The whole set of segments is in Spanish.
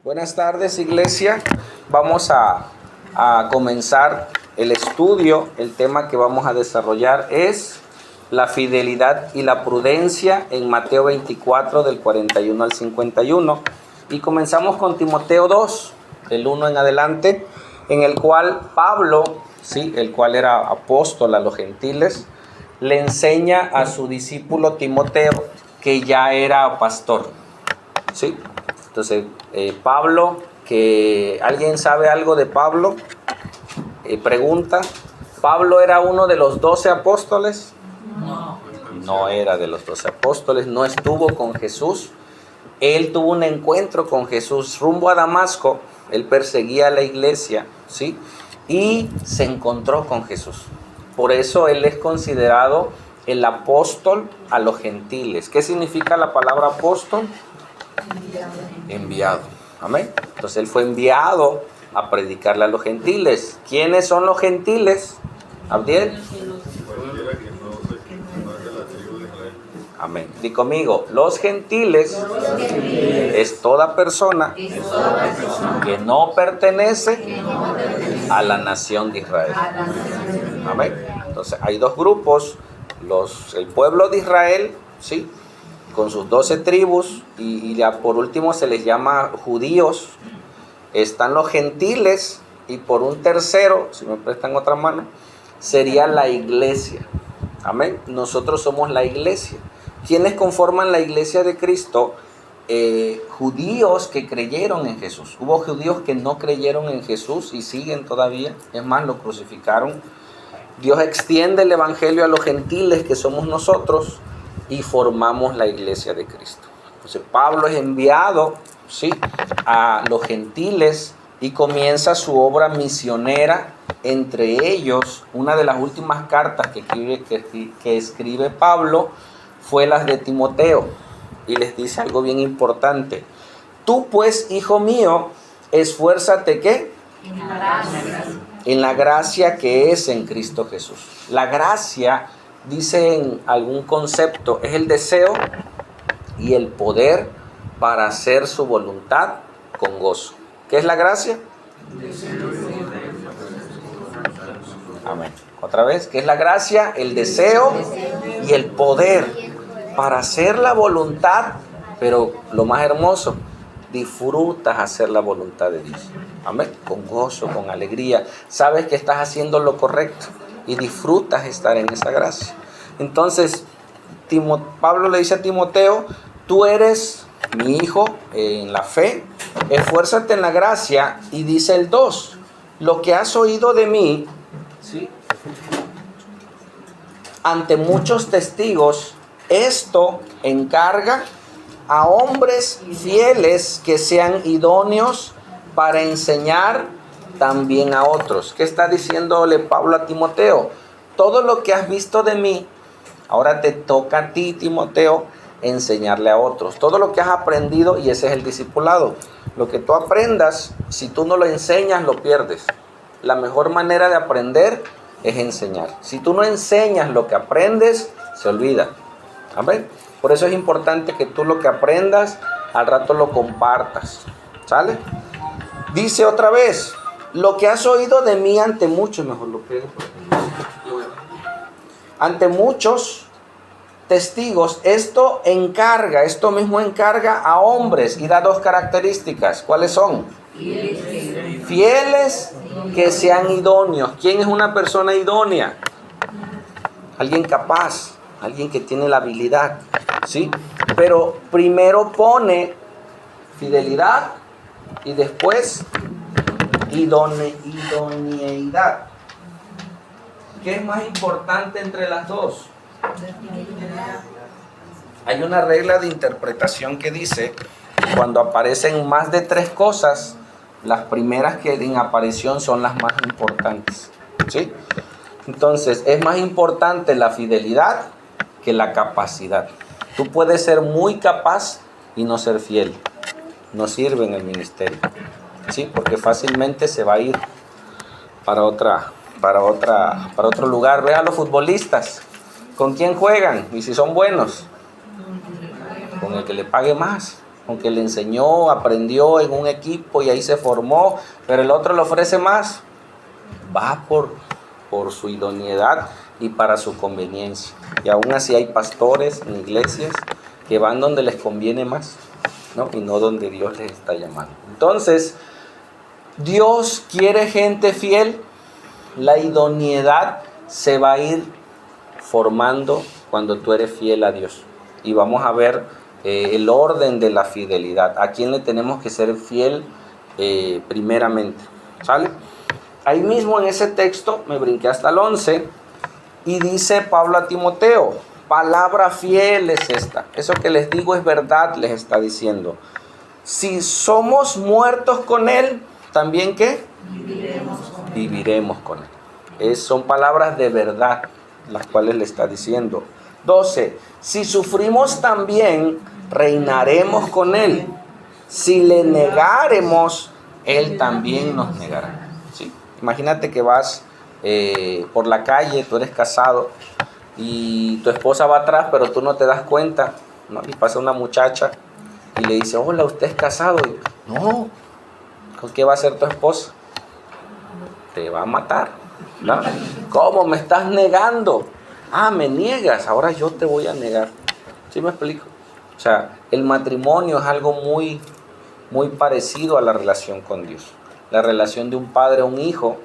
Buenas tardes, iglesia. Vamos a comenzar el estudio. El tema que vamos a desarrollar es la fidelidad y la prudencia en Mateo 24, del 41 al 51. Y comenzamos con Timoteo 2, del 1 en adelante, en el cual Pablo, ¿sí?, el cual era apóstol a los gentiles, le enseña a su discípulo Timoteo, que ya era pastor, ¿sí? Entonces, Pablo, que ¿alguien sabe algo de Pablo? Pregunta. ¿Pablo era uno de los 12 apóstoles? No era de los 12 apóstoles, no estuvo con Jesús. Él tuvo un encuentro con Jesús rumbo a Damasco. Él perseguía a la iglesia, ¿sí? Y se encontró con Jesús. Por eso él es considerado el apóstol a los gentiles. ¿Qué significa la palabra apóstol? Enviado. Amén. Entonces él fue enviado a predicarle a los gentiles. ¿Quiénes son los gentiles? Abdiel. Amén. Di conmigo, los gentiles es toda persona que no pertenece a la nación de Israel. Amén. Entonces hay dos grupos, el pueblo de Israel, ¿sí?, con sus 12 tribus, y ya por último se les llama judíos. Están los gentiles, y por un tercero, si me prestan otra mano, sería la iglesia. Amén. Nosotros somos la iglesia. ¿Quiénes conforman la iglesia de Cristo? Judíos que creyeron en Jesús. Hubo judíos que no creyeron en Jesús y siguen todavía. Es más, lo crucificaron. Dios extiende el evangelio a los gentiles, que somos nosotros, y formamos la iglesia de Cristo. Entonces Pablo es enviado, ¿sí?, a los gentiles y comienza su obra misionera. Entre ellos, una de las últimas cartas que escribe Pablo fue las de Timoteo, y les dice algo bien importante. Tú pues, hijo mío, esfuérzate, ¿qué? En la gracia que es en Cristo Jesús. La gracia, dice en algún concepto, es el deseo y el poder para hacer su voluntad con gozo. ¿Qué es la gracia? Amén. Otra vez, ¿qué es la gracia? El deseo y el poder para hacer la voluntad, pero lo más hermoso, disfrutas hacer la voluntad de Dios. Amén. Con gozo, con alegría. Sabes que estás haciendo lo correcto y disfrutas estar en esa gracia. Entonces, Pablo le dice a Timoteo, tú eres mi hijo en la fe, esfuérzate en la gracia. Y dice el 2, lo que has oído de mí, ¿sí?, ante muchos testigos, esto encarga a hombres fieles que sean idóneos para enseñar también a otros. ¿Qué está diciéndole Pablo a Timoteo? Todo lo que has visto de mí, ahora te toca a ti, Timoteo, enseñarle a otros. Todo lo que has aprendido, y ese es el discipulado. Lo que tú aprendas, si tú no lo enseñas, lo pierdes. La mejor manera de aprender es enseñar. Si tú no enseñas lo que aprendes, se olvida. Amén. Por eso es importante que tú lo que aprendas, al rato lo compartas. ¿Sale? Dice otra vez, lo que has oído de mí ante muchos, mejor lo pego por aquí. Ante muchos testigos, esto mismo encarga a hombres, y da dos características. ¿Cuáles son? Fieles que sean idóneos. ¿Quién es una persona idónea? Alguien capaz, alguien que tiene la habilidad, ¿sí? Pero primero pone fidelidad y después idoneidad. ¿Qué es más importante entre las dos? Hay una regla de interpretación que dice, cuando aparecen más de 3 cosas, las primeras que en aparición son las más importantes, ¿sí? Entonces, es más importante la fidelidad que la capacidad. Tú puedes ser muy capaz y no ser fiel. No sirve en el ministerio, ¿sí? Porque fácilmente se va a ir para otro lugar. Ve a los futbolistas. ¿Con quién juegan? Y si son buenos, con el que le pague más. aunque le enseñó, aprendió en un equipo y ahí se formó, pero el otro le ofrece más, va por su idoneidad y para su conveniencia. Y aún así hay pastores en iglesias que van donde les conviene más, ¿no? Y no donde Dios les está llamando. Entonces, Dios quiere gente fiel. La idoneidad se va a ir formando cuando tú eres fiel a Dios. Y vamos a ver el orden de la fidelidad. ¿A quién le tenemos que ser fiel primeramente? ¿Sale? Ahí mismo en ese texto, me brinqué hasta el 11, y dice Pablo a Timoteo, palabra fiel es esta. Eso que les digo es verdad, les está diciendo. Si somos muertos con Él, ¿también qué? Viviremos con Él. Son palabras de verdad, las cuales le está diciendo. 12. Si sufrimos también, reinaremos con Él. Si le negaremos, Él también nos negará. ¿Sí? Imagínate que vas por la calle, tú eres casado y tu esposa va atrás, pero tú no te das cuenta, ¿no? Y pasa una muchacha y le dice, hola, ¿usted es casado? Y, no. ¿Con qué va a hacer tu esposa? Te va a matar, ¿no? ¿Cómo me estás negando? Ah, me niegas, ahora yo te voy a negar. ¿Sí me explico? O sea, el matrimonio es algo muy, muy parecido a la relación con Dios. La relación de un padre a un hijo,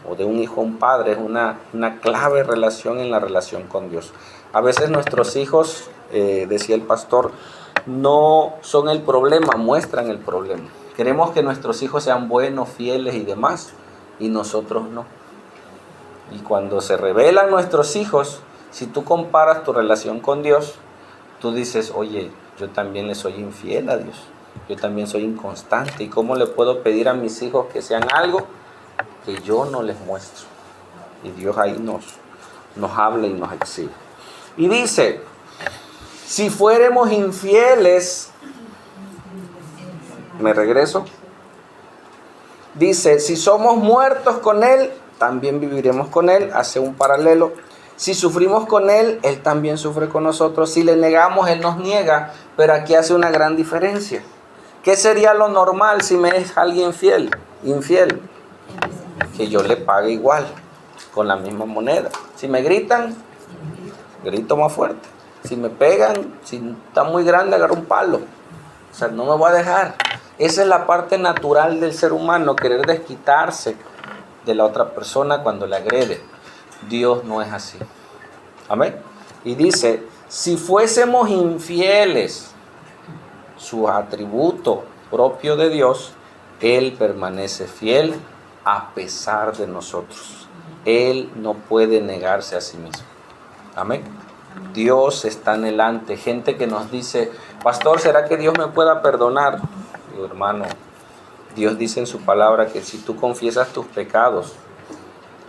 o de un hijo a un padre, es una clave relación en la relación con Dios. A veces nuestros hijos, decía el pastor, no son el problema, muestran el problema. Queremos que nuestros hijos sean buenos, fieles y demás, y nosotros no. Y cuando se revelan nuestros hijos, si tú comparas tu relación con Dios, tú dices, oye, yo también le soy infiel a Dios, yo también soy inconstante, ¿y cómo le puedo pedir a mis hijos que sean algo que yo no les muestro? Y Dios ahí nos habla y nos exhibe. Y dice, si fuéramos infieles, me regreso, dice, si somos muertos con Él, también viviremos con Él, hace un paralelo. Si sufrimos con Él, Él también sufre con nosotros. Si le negamos, Él nos niega, pero aquí hace una gran diferencia. ¿Qué sería lo normal si me es alguien infiel? Que yo le pague igual, con la misma moneda. Si me gritan, grito más fuerte. Si me pegan, si está muy grande, agarro un palo. O sea, no me voy a dejar. Esa es la parte natural del ser humano, querer desquitarse de la otra persona cuando le agrede. Dios no es así. Amén. Y dice, si fuésemos infieles, su atributo propio de Dios, Él permanece fiel a pesar de nosotros. Él no puede negarse a sí mismo. Amén. Dios está anhelante. Gente que nos dice, pastor, ¿será que Dios me pueda perdonar? Digo, hermano, Dios dice en su palabra que si tú confiesas tus pecados,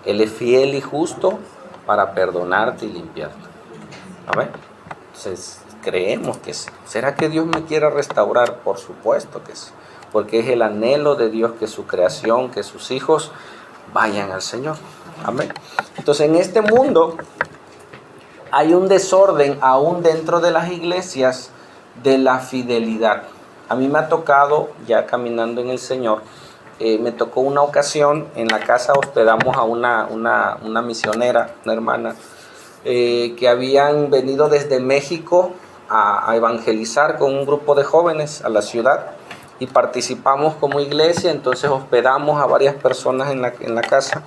Él es fiel y justo para perdonarte y limpiarte. Amén. Entonces, creemos que sí. ¿Será que Dios me quiere restaurar? Por supuesto que sí. Porque es el anhelo de Dios que su creación, que sus hijos vayan al Señor. Amén. Entonces, en este mundo hay un desorden aún dentro de las iglesias de la fidelidad. A mí me ha tocado, ya caminando en el Señor, me tocó una ocasión, en la casa hospedamos a una misionera, una hermana, que habían venido desde México a evangelizar con un grupo de jóvenes a la ciudad, y participamos como iglesia. Entonces hospedamos a varias personas en la casa,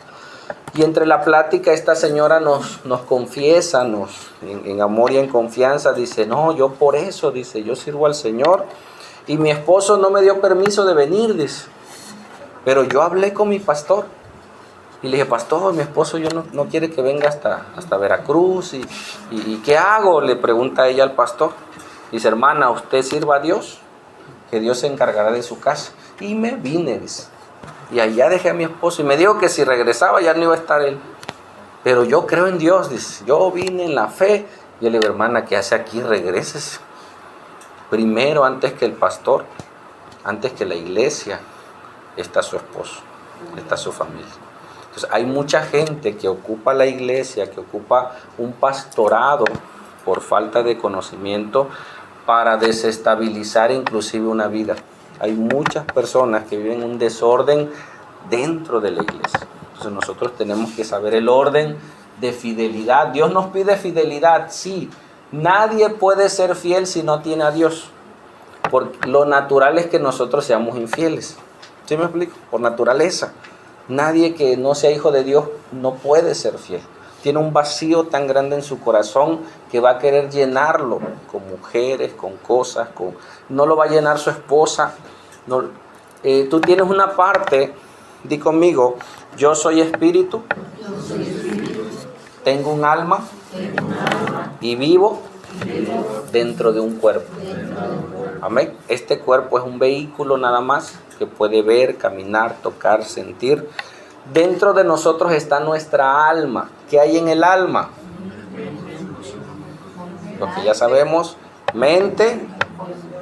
y entre la plática esta señora nos confiesa, en amor y en confianza, dice, no, yo por eso, dice, yo sirvo al Señor, y mi esposo no me dio permiso de venir, dice, pero yo hablé con mi pastor y le dije, pastor, mi esposo no quiere que venga hasta Veracruz, y ¿qué hago? Le pregunta ella al pastor. Dice, hermana, usted sirva a Dios, que Dios se encargará de su casa. Y me vine, dice, y allá dejé a mi esposo, y me dijo que si regresaba ya no iba a estar él, pero yo creo en Dios, dice, yo vine en la fe. Yo le digo, hermana, ¿qué hace aquí? Regreses primero, antes que el pastor, antes que la iglesia, está su esposo, está su familia. Entonces hay mucha gente que ocupa la iglesia, que ocupa un pastorado por falta de conocimiento, para desestabilizar inclusive una vida. Hay muchas personas que viven un desorden dentro de la iglesia. Entonces nosotros tenemos que saber el orden de fidelidad. Dios nos pide fidelidad, sí. Nadie puede ser fiel si no tiene a Dios. Por lo natural es que nosotros seamos infieles. ¿Sí me explico? Por naturaleza. Nadie que no sea hijo de Dios no puede ser fiel. Tiene un vacío tan grande en su corazón que va a querer llenarlo con mujeres, con cosas, no lo va a llenar su esposa. No, tú tienes una parte, di conmigo, yo soy espíritu, tengo un alma y vivo dentro de un cuerpo. Amén. Este cuerpo es un vehículo nada más que puede ver, caminar, tocar, sentir. Dentro de nosotros está nuestra alma. ¿Qué hay en el alma? Lo que ya sabemos: mente,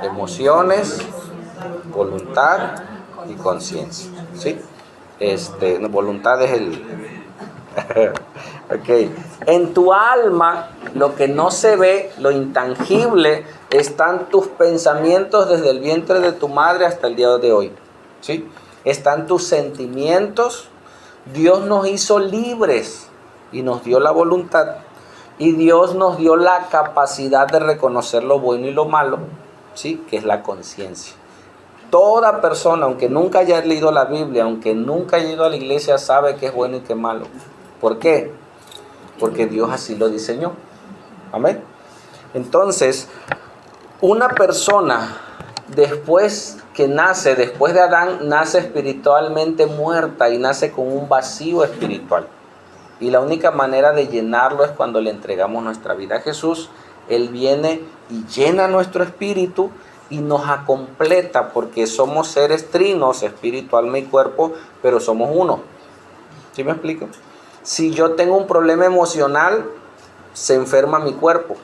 emociones, voluntad y conciencia. ¿Sí? Voluntad es el... Okay. En tu alma, lo que no se ve, lo intangible, están tus pensamientos desde el vientre de tu madre hasta el día de hoy. ¿Sí? Están tus sentimientos. Dios nos hizo libres y nos dio la voluntad. Y Dios nos dio la capacidad de reconocer lo bueno y lo malo, ¿sí? Que es la conciencia. Toda persona, aunque nunca haya leído la Biblia, aunque nunca haya ido a la iglesia, sabe qué es bueno y qué es malo. ¿Por qué? Porque Dios así lo diseñó. Amén. Entonces, una persona después que nace, después de Adán, nace espiritualmente muerta y nace con un vacío espiritual. Y la única manera de llenarlo es cuando le entregamos nuestra vida a Jesús. Él viene y llena nuestro espíritu y nos completa, porque somos seres trinos, espíritu, alma y cuerpo, pero somos uno. ¿Sí me explico? Si yo tengo un problema emocional, se enferma mi cuerpo.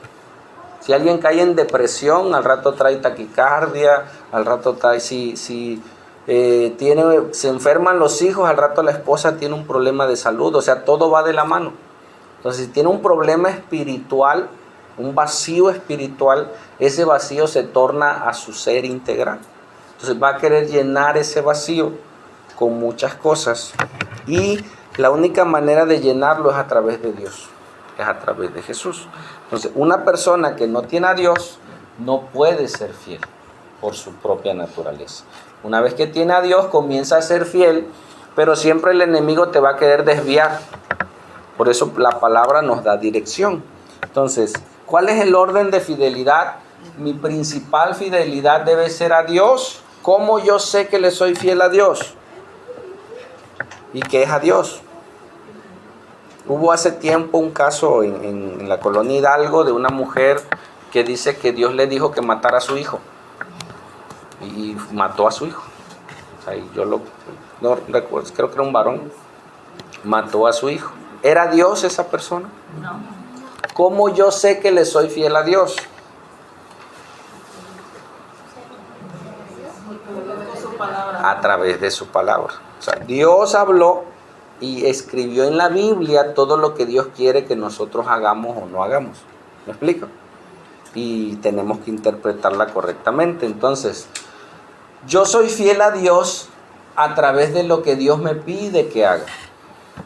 Si alguien cae en depresión, al rato trae taquicardia, al rato trae, se enferman los hijos, al rato la esposa tiene un problema de salud. O sea, todo va de la mano. Entonces, si tiene un problema espiritual, un vacío espiritual, ese vacío se torna a su ser integral. Entonces va a querer llenar ese vacío con muchas cosas. Y la única manera de llenarlo es a través de Dios, es a través de Jesús. Entonces, una persona que no tiene a Dios no puede ser fiel por su propia naturaleza. Una vez que tiene a Dios, comienza a ser fiel, pero siempre el enemigo te va a querer desviar. Por eso la palabra nos da dirección. Entonces, ¿cuál es el orden de fidelidad? Mi principal fidelidad debe ser a Dios. ¿Cómo yo sé que le soy fiel a Dios? ¿Y qué es a Dios? Hubo hace tiempo un caso en la colonia Hidalgo de una mujer que dice que Dios le dijo que matara a su hijo. Y mató a su hijo. O sea, no recuerdo, creo que era un varón. Mató a su hijo. ¿Era Dios esa persona? No. ¿Cómo yo sé que le soy fiel a Dios? A través de su palabra. O sea, Dios habló y escribió en la Biblia todo lo que Dios quiere que nosotros hagamos o no hagamos. ¿Me explico? Y tenemos que interpretarla correctamente. Entonces, yo soy fiel a Dios a través de lo que Dios me pide que haga.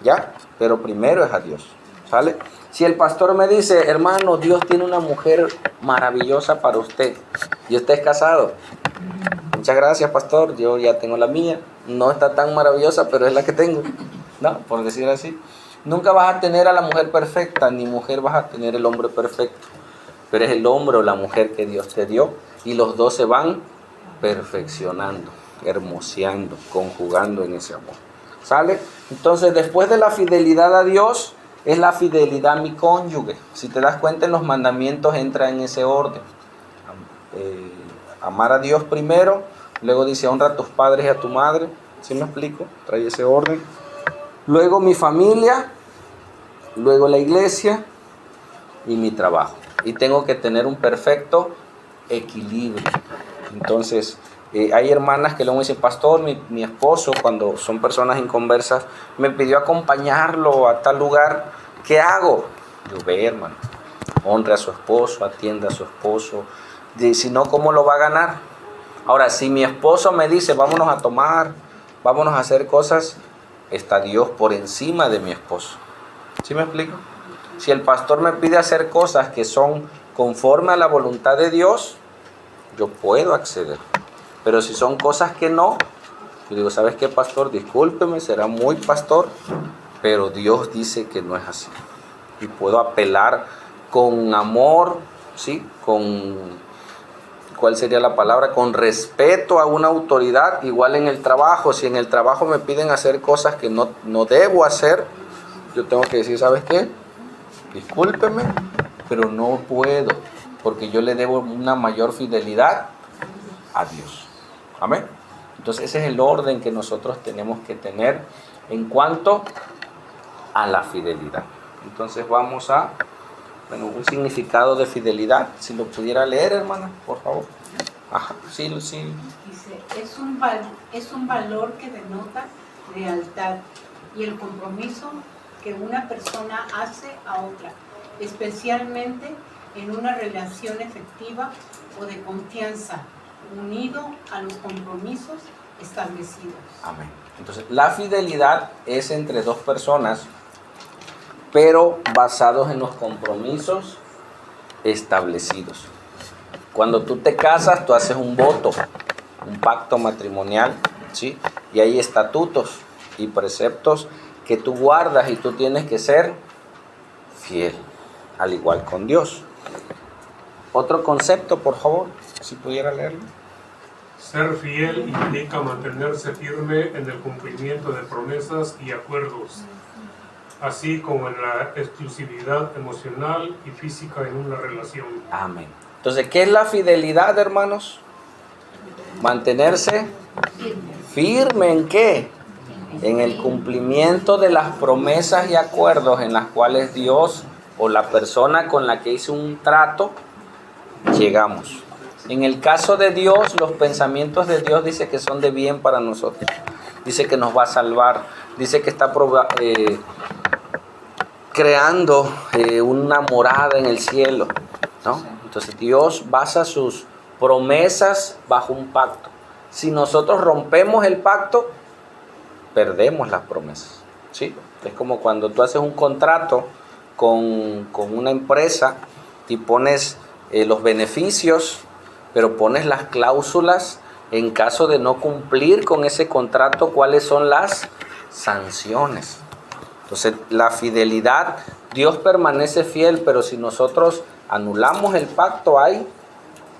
¿Ya? Pero primero es a Dios. ¿Sale? Si el pastor me dice, hermano, Dios tiene una mujer maravillosa para usted y usted es casado. Muchas gracias, pastor, yo ya tengo la mía. No está tan maravillosa, pero es la que tengo. No, por decir así. Nunca vas a tener a la mujer perfecta, ni mujer vas a tener el hombre perfecto. Pero es el hombre o la mujer que Dios te dio y los dos se van perfeccionando, hermoseando, conjugando en ese amor. ¿Sale? Entonces, después de la fidelidad a Dios, es la fidelidad a mi cónyuge. Si te das cuenta, en los mandamientos entra en ese orden. Amar a Dios primero, luego dice honra a tus padres y a tu madre. ¿Sí me explico? Trae ese orden. Luego mi familia, luego la iglesia y mi trabajo. Y tengo que tener un perfecto equilibrio. Entonces, hay hermanas que luego me dicen, pastor, mi esposo, cuando son personas inconversas, me pidió acompañarlo a tal lugar. ¿Qué hago? Yo, ve, hermano, honre a su esposo, atienda a su esposo, Si no, ¿cómo lo va a ganar? Ahora, si mi esposo me dice, vámonos a tomar, vámonos a hacer cosas, está Dios por encima de mi esposo. ¿Sí me explico? Si el pastor me pide hacer cosas que son conforme a la voluntad de Dios, yo puedo acceder. Pero si son cosas que no, yo digo, ¿sabes qué, pastor? Discúlpeme, será muy pastor, pero Dios dice que no es así. Y puedo apelar con amor, ¿sí? ¿Cuál sería la palabra? Con respeto a una autoridad. Igual en el trabajo, si en el trabajo me piden hacer cosas que no debo hacer, yo tengo que decir, ¿sabes qué? Discúlpeme, pero no puedo, porque yo le debo una mayor fidelidad a Dios. Amén. Entonces ese es el orden que nosotros tenemos que tener en cuanto a la fidelidad. Entonces vamos a, un significado de fidelidad. Si lo pudiera leer, hermana, por favor. Ajá, sí. Dice, es un valor que denota lealtad y el compromiso que una persona hace a otra, especialmente en una relación efectiva o de confianza, unido a los compromisos establecidos. Amén. Entonces, la fidelidad es entre dos personas, pero basados en los compromisos establecidos. Cuando tú te casas, tú haces un voto, un pacto matrimonial, ¿sí? Y hay estatutos y preceptos que tú guardas y tú tienes que ser fiel, al igual con Dios. Otro concepto, por favor, si pudiera leerlo. Ser fiel implica mantenerse firme en el cumplimiento de promesas y acuerdos, así como en la exclusividad emocional y física en una relación. Amén. Entonces, ¿qué es la fidelidad, hermanos? Mantenerse firme ¿en qué? En el cumplimiento de las promesas y acuerdos en las cuales Dios o la persona con la que hice un trato, llegamos. En el caso de Dios, los pensamientos de Dios dice que son de bien para nosotros. Dice que nos va a salvar. Dice que está creando una morada en el cielo, ¿no? Entonces Dios basa sus promesas bajo un pacto. Si nosotros rompemos el pacto, perdemos las promesas, ¿sí? Es como cuando tú haces un contrato con una empresa y pones los beneficios, pero pones las cláusulas en caso de no cumplir con ese contrato, cuáles son las sanciones. Entonces, la fidelidad, Dios permanece fiel, pero si nosotros anulamos el pacto, hay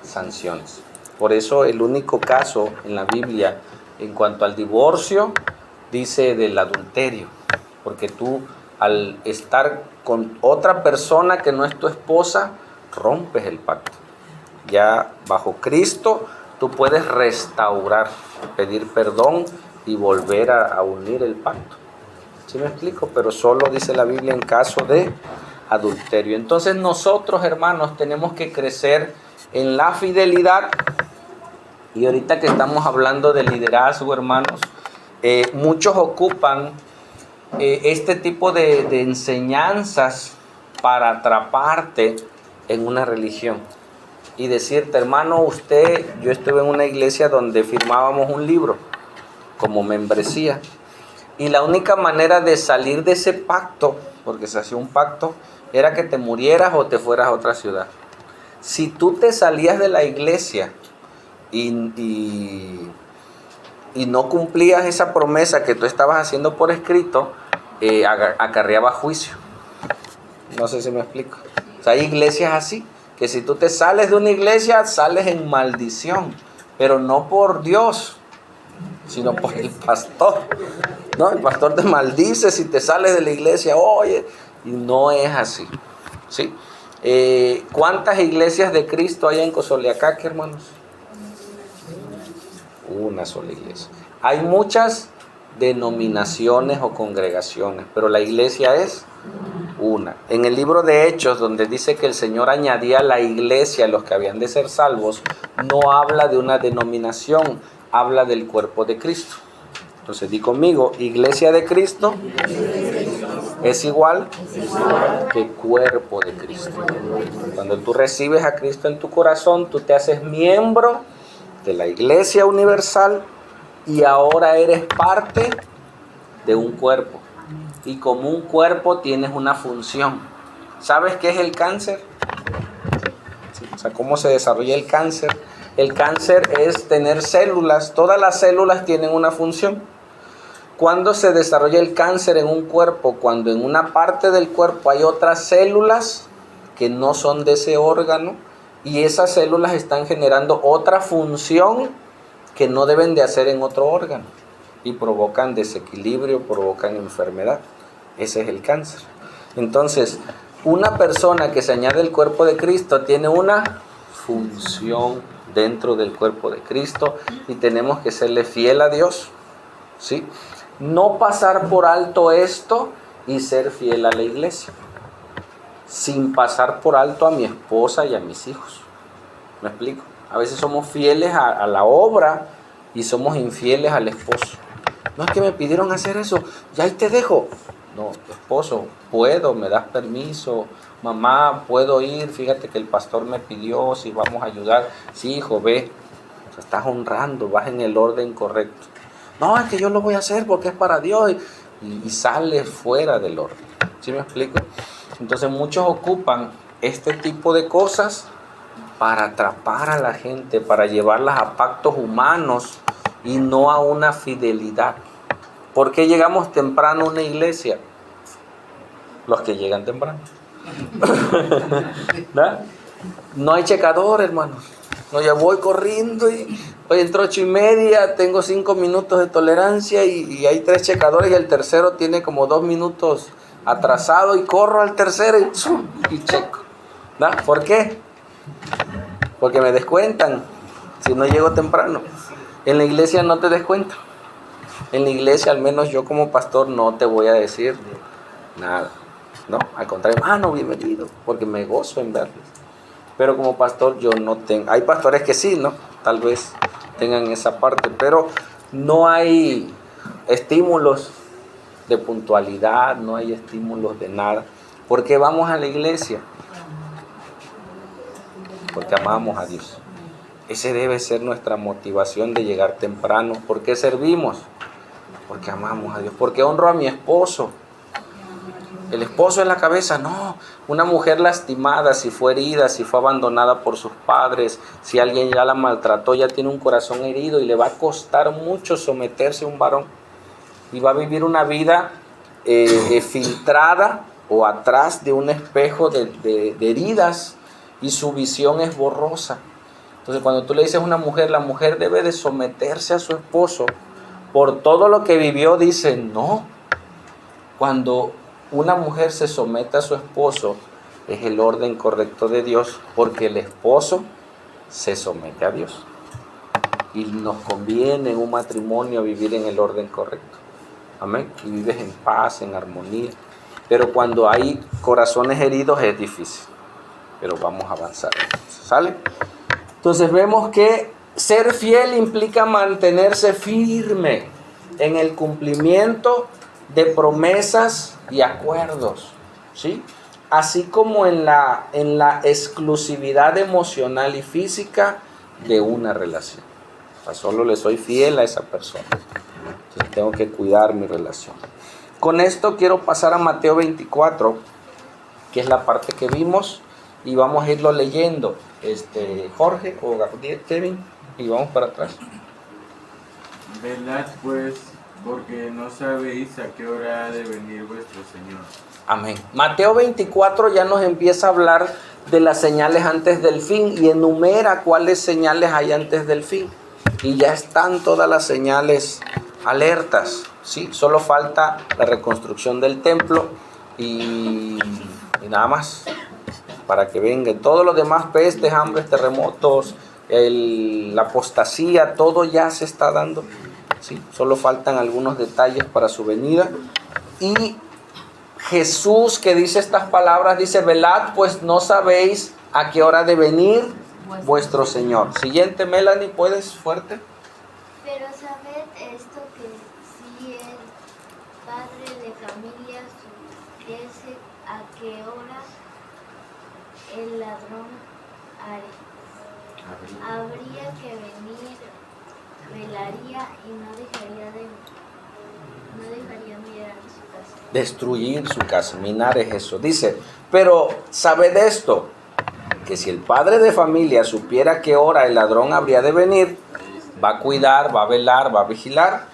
sanciones. Por eso el único caso en la Biblia en cuanto al divorcio dice del adulterio, porque tú al estar con otra persona que no es tu esposa, rompes el pacto. Ya bajo Cristo tú puedes restaurar, pedir perdón y volver a unir el pacto. ¿Sí me explico? Pero solo dice la Biblia en caso de adulterio. Entonces nosotros, hermanos, tenemos que crecer en la fidelidad. Y ahorita que estamos hablando de liderazgo, hermanos, muchos ocupan este tipo de enseñanzas para atraparte en una religión y decirte, hermano, yo estuve en una iglesia donde firmábamos un libro como membresía, y la única manera de salir de ese pacto, porque se hacía un pacto, era que te murieras o te fueras a otra ciudad. Si tú te salías de la iglesia y no cumplías esa promesa que tú estabas haciendo por escrito, acarreaba juicio. No sé si me explico. O sea, hay iglesias así, que si tú te sales de una iglesia, sales en maldición, pero no por Dios, sino por el pastor. No, el pastor te maldice si te sales de la iglesia, oye, y no es así, ¿sí? ¿Cuántas iglesias de Cristo hay en Cosoleacaque, hermanos? Una sola iglesia. Hay muchas denominaciones o congregaciones, pero la iglesia es una. En el libro de Hechos, donde dice que el Señor añadía a la iglesia a los que habían de ser salvos, no habla de una denominación, habla del cuerpo de Cristo. Entonces di conmigo, iglesia de Cristo, es igual que cuerpo de Cristo. Cuando tú recibes a Cristo en tu corazón, tú te haces miembro de la Iglesia Universal y ahora eres parte de un cuerpo. Y como un cuerpo tienes una función. ¿Sabes qué es el cáncer? O sea, ¿cómo se desarrolla el cáncer? El cáncer es tener células. Todas las células tienen una función. ¿Cuándo se desarrolla el cáncer en un cuerpo? Cuando en una parte del cuerpo hay otras células que no son de ese órgano y esas células están generando otra función que no deben de hacer en otro órgano y provocan desequilibrio, provocan enfermedad. Ese es el cáncer. Entonces, una persona que se añade al cuerpo de Cristo tiene una función dentro del cuerpo de Cristo y tenemos que serle fiel a Dios, ¿sí? No pasar por alto esto y ser fiel a la iglesia, sin pasar por alto a mi esposa y a mis hijos. ¿Me explico? A veces somos fieles a la obra y somos infieles al esposo. No es que me pidieron hacer eso, ya ahí te dejo. No, esposo, puedo, me das permiso. Mamá, puedo ir, fíjate que el pastor me pidió si vamos a ayudar. Sí, hijo, ve. O sea, estás honrando, vas en el orden correcto. No, es que yo lo voy a hacer porque es para Dios. Y sale fuera del orden. ¿Sí me explico? Entonces muchos ocupan este tipo de cosas para atrapar a la gente, para llevarlas a pactos humanos y no a una fidelidad. ¿Por qué llegamos temprano a una iglesia? Los que llegan temprano. ¿No? No hay checador, hermano. No, ya voy corriendo y hoy entro 8:30, tengo 5 minutos de tolerancia y hay 3 checadores y el tercero tiene como 2 minutos atrasado y corro al tercero y checo. ¿No? ¿Por qué? Porque me descuentan si no llego temprano. En la iglesia no te descuentan. En la iglesia, al menos yo como pastor, no te voy a decir nada. No, al contrario, hermano, bienvenido, porque me gozo en verlos. Pero como pastor yo no tengo, hay pastores que sí, ¿no? Tal vez tengan esa parte, pero no hay estímulos de puntualidad, no hay estímulos de nada. ¿Por qué vamos a la iglesia? Porque amamos a Dios. Ese debe ser nuestra motivación de llegar temprano. ¿Por qué servimos? Porque amamos a Dios. Porque honro a mi esposo. El esposo es la cabeza, no. Una mujer lastimada, si fue herida, si fue abandonada por sus padres, si alguien ya la maltrató, ya tiene un corazón herido y le va a costar mucho someterse a un varón. Y va a vivir una vida filtrada o atrás de un espejo de heridas y su visión es borrosa. Entonces cuando tú le dices a una mujer, la mujer debe de someterse a su esposo por todo lo que vivió, dice, no. Cuando una mujer se somete a su esposo, es el orden correcto de Dios, porque el esposo se somete a Dios. Y nos conviene en un matrimonio vivir en el orden correcto. Amén. Y vives en paz, en armonía. Pero cuando hay corazones heridos es difícil. Pero vamos a avanzar. ¿Sale? Entonces vemos que ser fiel implica mantenerse firme en el cumplimiento de promesas y acuerdos, ¿sí? Así como en la exclusividad emocional y física de una relación. O sea, solo le soy fiel a esa persona. Entonces tengo que cuidar mi relación. Con esto quiero pasar a Mateo 24, que es la parte que vimos, y vamos a irlo leyendo. Jorge o Kevin, y vamos para atrás. Velad pues, porque no sabéis a qué hora ha de venir vuestro Señor. Amén. Mateo 24 ya nos empieza a hablar de las señales antes del fin y enumera cuáles señales hay antes del fin. Y ya están todas las señales alertas, ¿sí? Solo falta la reconstrucción del templo y nada más para que vengan. Todos los demás, pestes, hambres, terremotos, la apostasía, todo ya se está dando. ¿Sí? Solo faltan algunos detalles para su venida. Y Jesús, que dice estas palabras, dice, velad, pues no sabéis a qué hora de venir vuestro Señor. Siguiente, Melanie, ¿puedes? Fuerte. Pero sabed esto, que si el padre de familia a qué hora el ladrón habría que venir, velaría y no dejaría mirar su casa. Destruir su casa, minar es eso. Dice, pero sabed esto, que si el padre de familia supiera qué hora el ladrón habría de venir, va a cuidar, va a velar, va a vigilar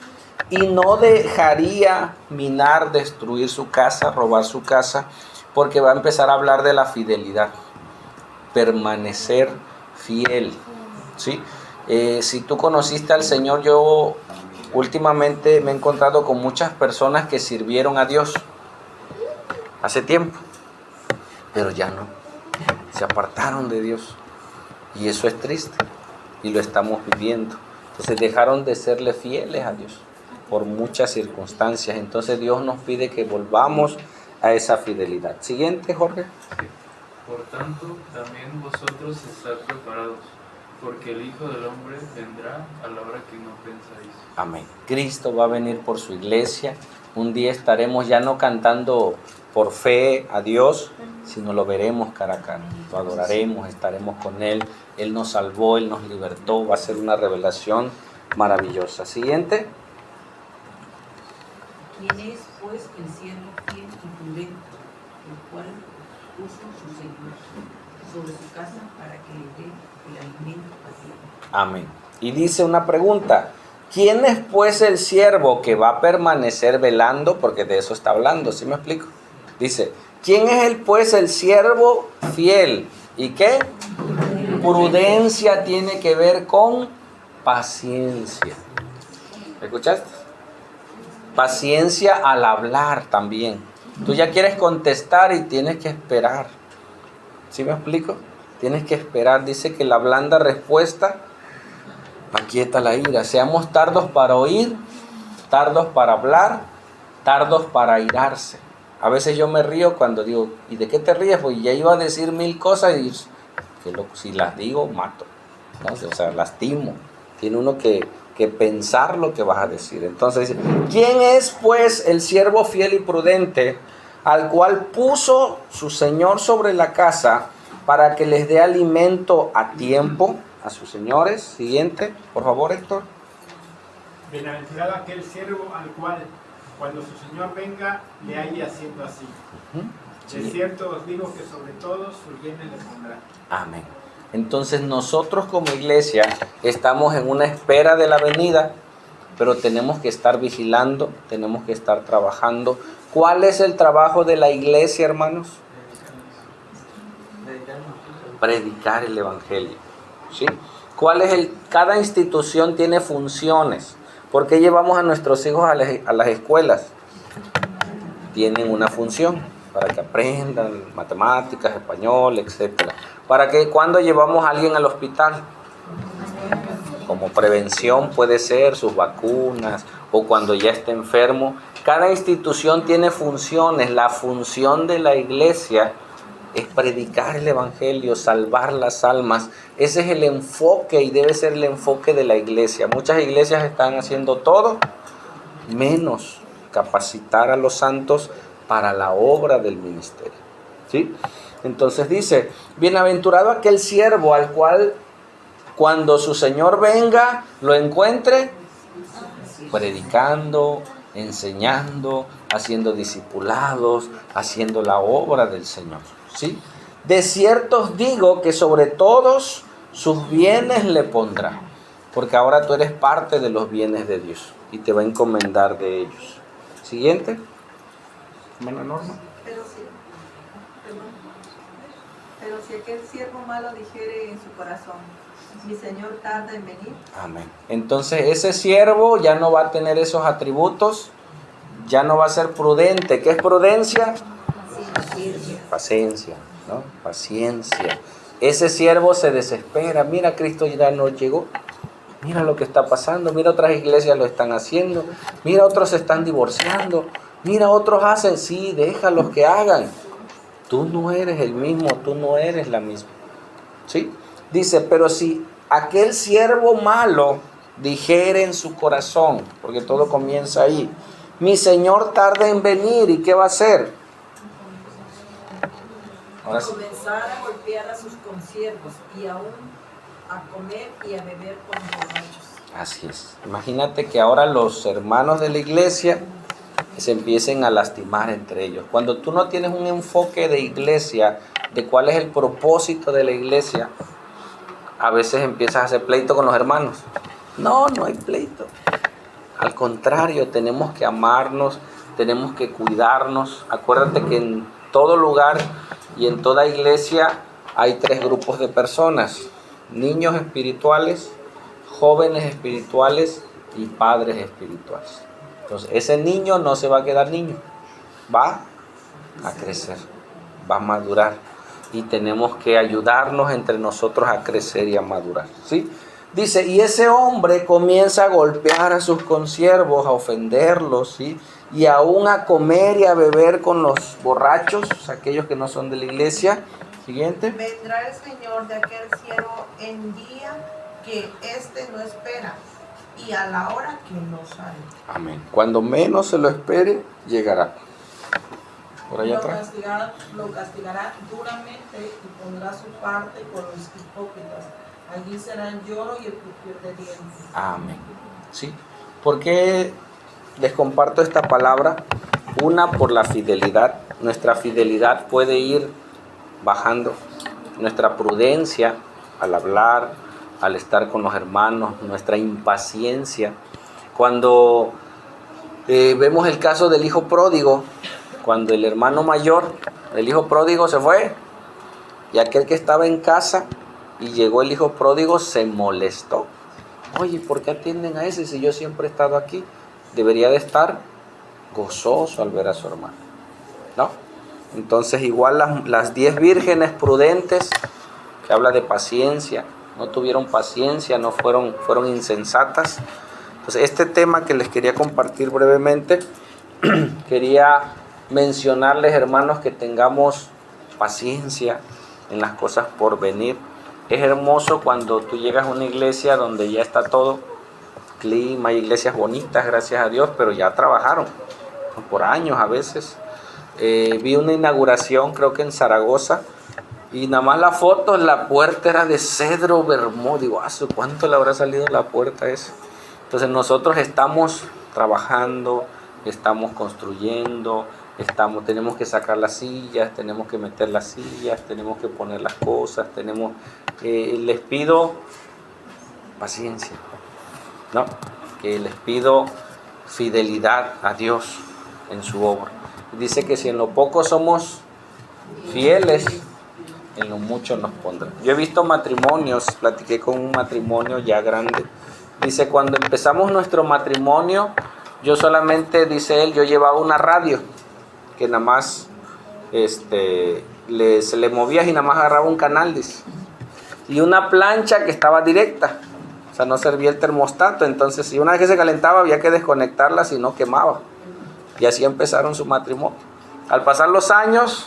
y no dejaría minar, destruir su casa, robar su casa, porque va a empezar a hablar de la fidelidad, permanecer fiel, ¿sí? Si tú conociste al Señor, yo últimamente me he encontrado con muchas personas que sirvieron a Dios hace tiempo, pero ya no, se apartaron de Dios y eso es triste y lo estamos viviendo. Entonces dejaron de serle fieles a Dios por muchas circunstancias. Entonces Dios nos pide que volvamos a esa fidelidad. Siguiente, Jorge. Por tanto, también vosotros estad preparados, porque el Hijo del Hombre vendrá a la hora que no pensáis. Amén. Cristo va a venir por su iglesia. Un día estaremos ya no cantando por fe a Dios, sino lo veremos cara a cara. Lo adoraremos, estaremos con Él. Él nos salvó, Él nos libertó. Va a ser una revelación maravillosa. Siguiente. ¿Quién es, pues, el siervo fiel y prudente, el cual puso su Señor sobre su casa para que le dé el alimento a tiempo? Amén. Y dice una pregunta. ¿Quién es pues el siervo que va a permanecer velando? Porque de eso está hablando, ¿sí me explico? Dice, ¿quién es pues el siervo fiel? ¿Y qué? Prudencia tiene que ver con paciencia. ¿Escuchaste? Paciencia al hablar también. Tú ya quieres contestar y tienes que esperar. ¿Sí me explico? Tienes que esperar. Dice que la blanda respuesta aquieta la ira. Seamos tardos para oír, tardos para hablar, tardos para airarse. A veces yo me río cuando digo, ¿y de qué te ríes? Pues ya iba a decir 1000 cosas y si las digo, mato, ¿no? O sea, lastimo. Tiene uno que pensar lo que vas a decir. Entonces, ¿quién es pues el siervo fiel y prudente al cual puso su Señor sobre la casa para que les dé alimento a tiempo a sus señores? Siguiente, por favor, Héctor. Bienaventurado aquel siervo al cual, cuando su Señor venga, le halle haciendo así. De cierto os digo que sobre todos sus bienes le pondrá. Amén. Entonces nosotros como iglesia estamos en una espera de la venida, pero tenemos que estar vigilando, tenemos que estar trabajando. ¿Cuál es el trabajo de la iglesia, hermanos? Predicar el evangelio, ¿sí? Cada institución tiene funciones. ¿Por qué llevamos a nuestros hijos a las escuelas? Tienen una función, para que aprendan matemáticas, español, etc. ¿Para qué? ¿Cuándo llevamos a alguien al hospital? Como prevención puede ser, sus vacunas, o cuando ya esté enfermo. Cada institución tiene funciones. La función de la iglesia es predicar el evangelio, salvar las almas. Ese es el enfoque y debe ser el enfoque de la iglesia. Muchas iglesias están haciendo todo menos capacitar a los santos para la obra del ministerio, ¿sí? Entonces dice, bienaventurado aquel siervo al cual cuando su Señor venga lo encuentre predicando, enseñando, haciendo discipulados, haciendo la obra del Señor, ¿sí? De cierto os digo que sobre todos sus bienes le pondrá, porque ahora tú eres parte de los bienes de Dios y te va a encomendar de ellos. Siguiente. Hermana Norma. Pero si aquel siervo malo dijere en su corazón, mi Señor tarda en venir. Amén. Entonces ese siervo ya no va a tener esos atributos, ya no va a ser prudente. ¿Qué es prudencia? Paciencia, ¿no? Paciencia. Ese siervo se desespera. Mira, Cristo ya no llegó. Mira lo que está pasando. Mira, otras iglesias lo están haciendo. Mira, otros se están divorciando. Mira, otros hacen. Sí, déjalos que hagan. Tú no eres el mismo, tú no eres la misma. ¿Sí? Dice, pero si aquel siervo malo dijere en su corazón, porque todo comienza ahí, mi Señor tarda en venir, ¿y qué va a hacer? Ahora sí. Comenzar a golpear a sus consiervos y aún a comer y a beber con los borrachos. Así es. Imagínate que ahora los hermanos de la iglesia se empiecen a lastimar entre ellos. Cuando tú no tienes un enfoque de iglesia, de cuál es el propósito de la iglesia, a veces empiezas a hacer pleito con los hermanos. No hay pleito. Al contrario, tenemos que amarnos, tenemos que cuidarnos. Acuérdate que en todo lugar y en toda iglesia hay 3 grupos de personas: niños espirituales, jóvenes espirituales y padres espirituales. Entonces, ese niño no se va a quedar niño, va a crecer, va a madurar, y tenemos que ayudarnos entre nosotros a crecer y a madurar, ¿sí? Dice, y ese hombre comienza a golpear a sus consiervos, a ofenderlos, ¿sí? Y aún a comer y a beber con los borrachos, aquellos que no son de la iglesia. Siguiente. Vendrá el Señor de aquel siervo en día que éste no espera y a la hora que no sabe. Amén. Cuando menos se lo espere, llegará. Por allá atrás. Lo castigará duramente y pondrá su parte con los hipócritas. Allí serán lloro y el crujir de dientes. Amén. ¿Sí? ¿Por qué les comparto esta palabra? Una, por la fidelidad. Nuestra fidelidad puede ir bajando. Nuestra prudencia al hablar, al estar con los hermanos, nuestra impaciencia. Cuando vemos el caso del hijo pródigo, cuando el hermano mayor, el hijo pródigo se fue, y aquel que estaba en casa y llegó el hijo pródigo se molestó. Oye, ¿por qué atienden a ese si yo siempre he estado aquí? Debería de estar gozoso al ver a su hermano, ¿no? Entonces igual las 10 vírgenes prudentes, que habla de paciencia, no tuvieron paciencia, no fueron insensatas. Entonces este tema que les quería compartir brevemente, quería mencionarles, hermanos, que tengamos paciencia en las cosas por venir. Es hermoso cuando tú llegas a una iglesia donde ya está todo, clima, hay iglesias bonitas, gracias a Dios, pero ya trabajaron por años a veces. Vi una inauguración, creo que en Zaragoza, y nada más la foto, la puerta era de cedro bermú. Digo, ¿cuánto le habrá salido la puerta esa? Entonces nosotros estamos trabajando, estamos construyendo, tenemos que sacar las sillas, tenemos que meter las sillas, tenemos que poner las cosas, les pido paciencia, ¿no? Que les pido fidelidad a Dios en su obra. Dice que si en lo poco somos fieles, en lo mucho nos pondrá. Yo he visto matrimonios, platiqué con un matrimonio ya grande. Dice, cuando empezamos nuestro matrimonio, yo solamente, dice él, yo llevaba una radio que nada más se le movía y nada más agarraba un canal, dice. Y una plancha que estaba directa, o sea, no servía el termostato. Entonces, si una vez que se calentaba, había que desconectarla, si no quemaba. Y así empezaron su matrimonio. Al pasar los años,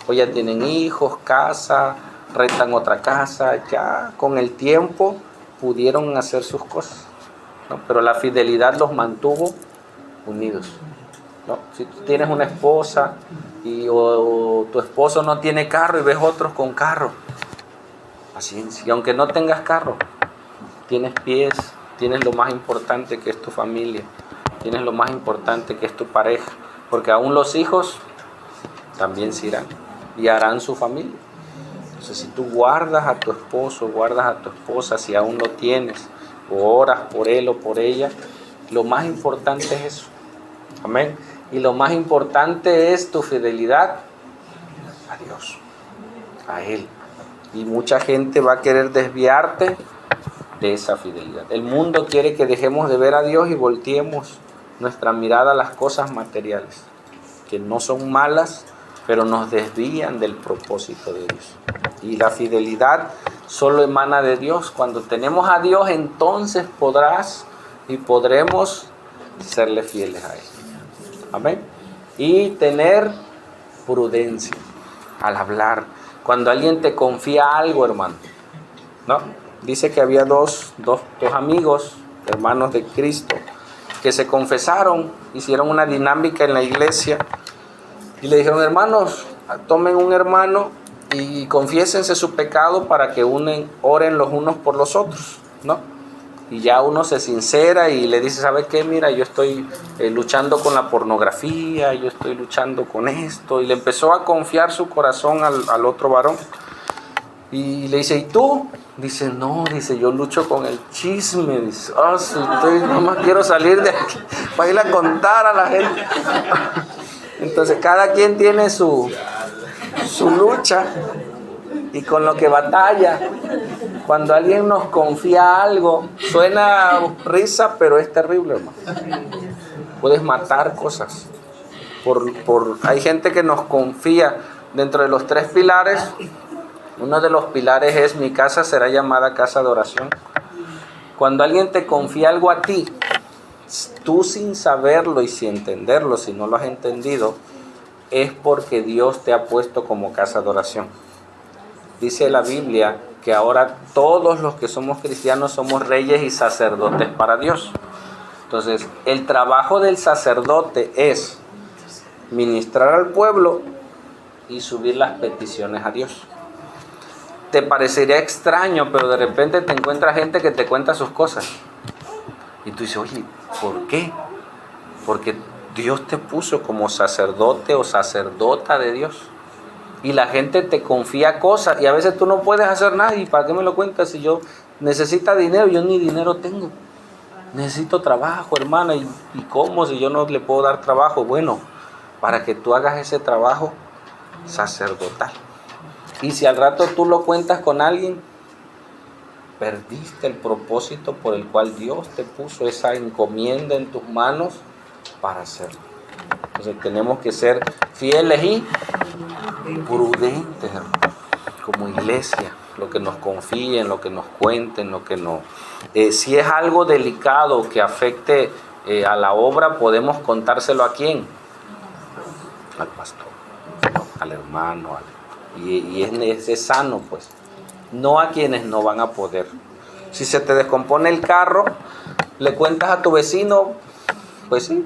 pues ya tienen hijos, casa, rentan otra casa, ya con el tiempo pudieron hacer sus cosas, ¿no? Pero la fidelidad los mantuvo unidos, ¿no? Si tú tienes una esposa o tu esposo no tiene carro y ves otros con carro, paciencia. Y aunque no tengas carro, tienes pies, tienes lo más importante que es tu familia, tienes lo más importante que es tu pareja, porque aún los hijos también se irán y harán su familia. Entonces, si tú guardas a tu esposo, guardas a tu esposa, si aún lo tienes, o oras por él o por ella, lo más importante es eso. Amén. Y lo más importante es tu fidelidad a Dios, a Él. Y mucha gente va a querer desviarte de esa fidelidad. El mundo quiere que dejemos de ver a Dios y volteemos nuestra mirada a las cosas materiales, que no son malas, pero nos desvían del propósito de Dios. Y la fidelidad solo emana de Dios. Cuando tenemos a Dios, entonces podremos serle fieles a Él. Amén. Y tener prudencia al hablar. Cuando alguien te confía algo, hermano, ¿no? Dice que había dos amigos, hermanos de Cristo, que se confesaron, hicieron una dinámica en la iglesia y le dijeron, hermanos, tomen un hermano y confiésense su pecado para que oren los unos por los otros, ¿no? Y ya uno se sincera y le dice, ¿sabe qué? Mira, yo estoy luchando con la pornografía, yo estoy luchando con esto. Y le empezó a confiar su corazón al otro varón. Y le dice, ¿y tú? Dice, no, dice, yo lucho con el chisme. Dice, estoy, nomás quiero salir de aquí para ir a contar a la gente. Entonces cada quien tiene su lucha y con lo que batalla. Cuando alguien nos confía algo, suena risa, pero es terrible, hermano. Puedes matar cosas. Hay gente que nos confía dentro de los 3 pilares. Uno de los pilares es: mi casa será llamada casa de oración. Cuando alguien te confía algo a ti, tú sin saberlo y sin entenderlo, si no lo has entendido, es porque Dios te ha puesto como casa de oración. Dice la Biblia que ahora todos los que somos cristianos somos reyes y sacerdotes para Dios. Entonces, el trabajo del sacerdote es ministrar al pueblo y subir las peticiones a Dios. Te parecería extraño, pero de repente te encuentras gente que te cuenta sus cosas. Y tú dices, oye, ¿por qué? Porque Dios te puso como sacerdote o sacerdota de Dios. Y la gente te confía cosas y a veces tú no puedes hacer nada. ¿Y para qué me lo cuentas si yo necesito dinero? Yo ni dinero tengo. Necesito trabajo, hermana. ¿Y cómo si yo no le puedo dar trabajo? Bueno, para que tú hagas ese trabajo sacerdotal. Y si al rato tú lo cuentas con alguien, perdiste el propósito por el cual Dios te puso esa encomienda en tus manos para hacerlo. Entonces tenemos que ser fieles y prudentes, hermano, como iglesia. Lo que nos confíen, lo que nos cuenten, lo que no. Si es algo delicado que afecte a la obra, podemos contárselo a quién. Al pastor, al hermano, y es sano, pues. No a quienes no van a poder. Si se te descompone el carro, le cuentas a tu vecino, pues sí,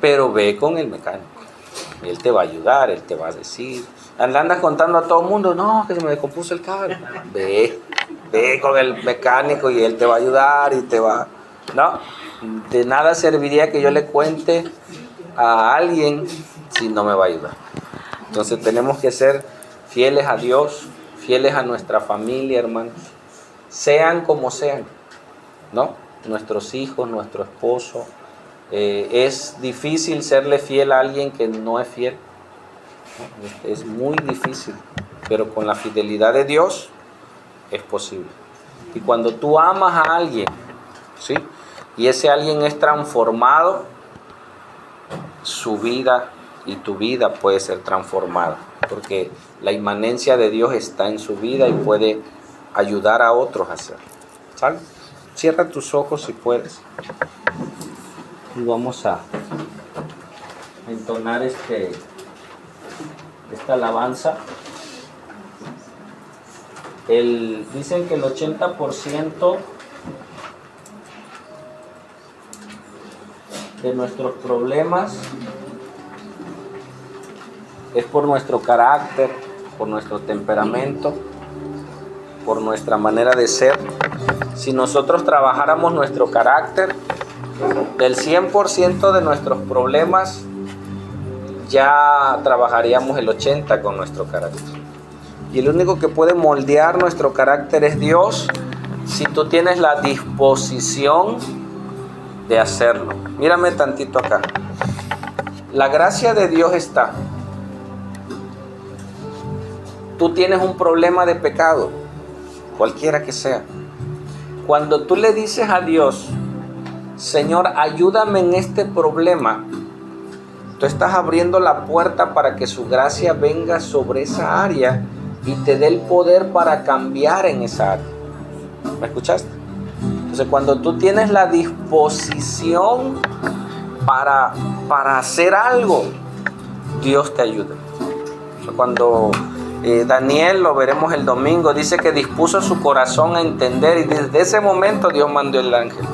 pero ve con el mecánico. Él te va a ayudar, él te va a decir. Andas contando a todo el mundo, no, que se me descompuso el carro. Ve con el mecánico y él te va a ayudar y te va... No, de nada serviría que yo le cuente a alguien si no me va a ayudar. Entonces tenemos que ser fieles a Dios, fieles a nuestra familia, hermanos. Sean como sean, ¿no? Nuestros hijos, nuestro esposo. Es difícil serle fiel a alguien que no es fiel. Es muy difícil, pero con la fidelidad de Dios es posible. Y cuando tú amas a alguien, ¿sí? Y ese alguien es transformado, su vida y tu vida puede ser transformada, porque la inmanencia de Dios está en su vida y puede ayudar a otros a hacerlo. ¿Sale? Cierra tus ojos si puedes. Y vamos a entonar esta alabanza. Dicen que el 80% de nuestros problemas es por nuestro carácter, por nuestro temperamento, por nuestra manera de ser. Si nosotros trabajáramos nuestro carácter, del 100% de nuestros problemas ya trabajaríamos el 80% con nuestro carácter. Y el único que puede moldear nuestro carácter es Dios, si tú tienes la disposición de hacerlo. Mírame tantito acá. La gracia de Dios está. Tú tienes un problema de pecado, cualquiera que sea. Cuando tú le dices a Dios, Señor, ayúdame en este problema, tú estás abriendo la puerta para que su gracia venga sobre esa área y te dé el poder para cambiar en esa área. ¿Me escuchaste? Entonces, cuando tú tienes la disposición para hacer algo, Dios te ayuda. Cuando Daniel, lo veremos el domingo, dice que dispuso su corazón a entender, y desde ese momento Dios mandó el ángel.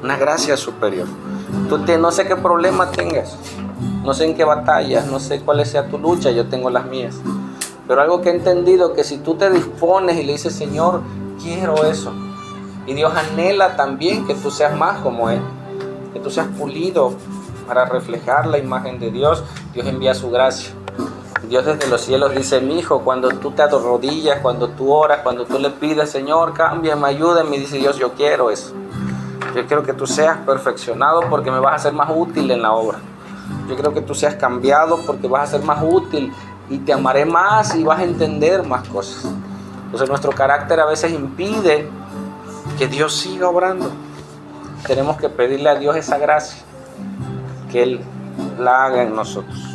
Una gracia superior. No sé qué problema tengas, no sé en qué batallas, no sé cuál sea tu lucha, yo tengo las mías. Pero algo que he entendido, que si tú te dispones y le dices, Señor, quiero eso. Y Dios anhela también que tú seas más como Él, que tú seas pulido para reflejar la imagen de Dios. Dios envía su gracia. Dios desde los cielos dice, mi hijo, cuando tú te arrodillas, cuando tú oras, cuando tú le pides, Señor, cámbiame, ayúdame, dice Dios, yo quiero eso. Yo quiero que tú seas perfeccionado porque me vas a ser más útil en la obra. Yo quiero que tú seas cambiado porque vas a ser más útil y te amaré más y vas a entender más cosas. Entonces nuestro carácter a veces impide que Dios siga obrando. Tenemos que pedirle a Dios esa gracia, que Él la haga en nosotros.